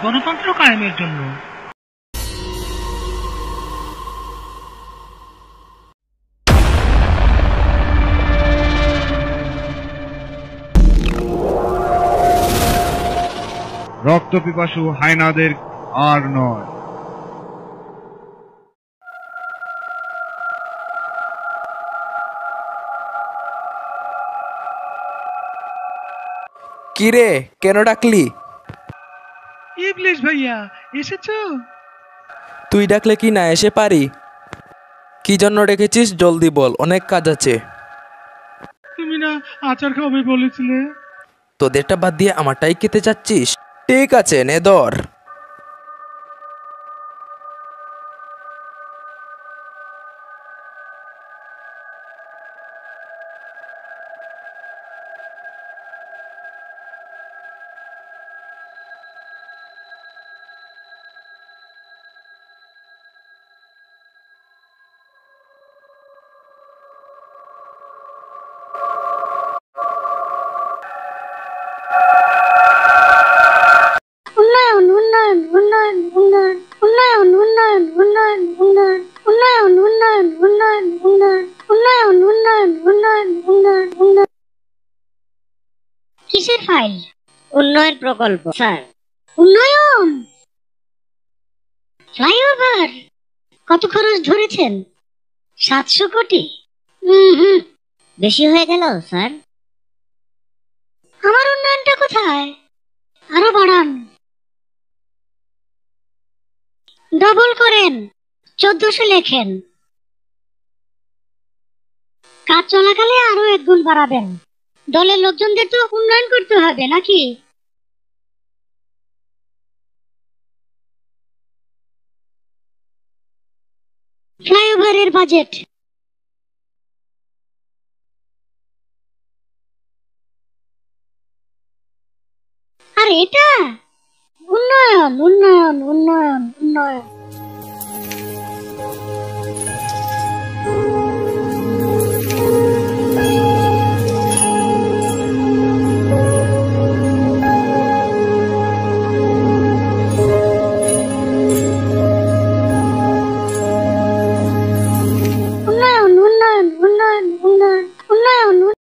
গণতন্ত্র কায়েমের জন্য। রক্তপিপাসু হায়নাদের আর নয়। কিরে, কেন ডাকলি? ইবলিশ ভাইয়া, এসেছো? তুই ডাকলে কি না এসে পারি? কি জন্য ডেকেছিস জলদি বল, অনেক কাজ আছে। তুমি না আচার খাবে বলেছিলে। তোদেরটা বাদ দিয়ে আমারটাই খেতে চাচ্ছিস? ঠিক আছে, নে ধর। উন্নয়ন উন্নয়ন উন্নয়ন উন্নয়ন উন্নয়ন উন্নয়ন উন্নয়ন উন্নয়ন উন্নয়ন উন্নয়ন উন্নয়ন উন্নয়ন উন্নয়ন উন্নয়ন উন্নয়ন উন্নয়ন উন্নয়ন। কিসের ফাইল? উন্নয়ন প্রকল্প স্যার। উন্নয়ন ফ্লাইওভার কত খরচ ধরেছেন? 700 কোটি। বেশি হয়ে গেল স্যার। আমার উন্নয়নটা কোথায়? আরো বাড়ান, ডবল করেন, 1400 লেখেন। কাজ চলাকালে আরো 1 গুণ বাড়াবেন। দলের লোকজনদের তো উন্নয়ন করতে হবে নাকি? ফ্লাইওভারের বাজেট। আর এটা উন্নয়ন উন্নয়ন উন্নয়ন উন্নয়ন।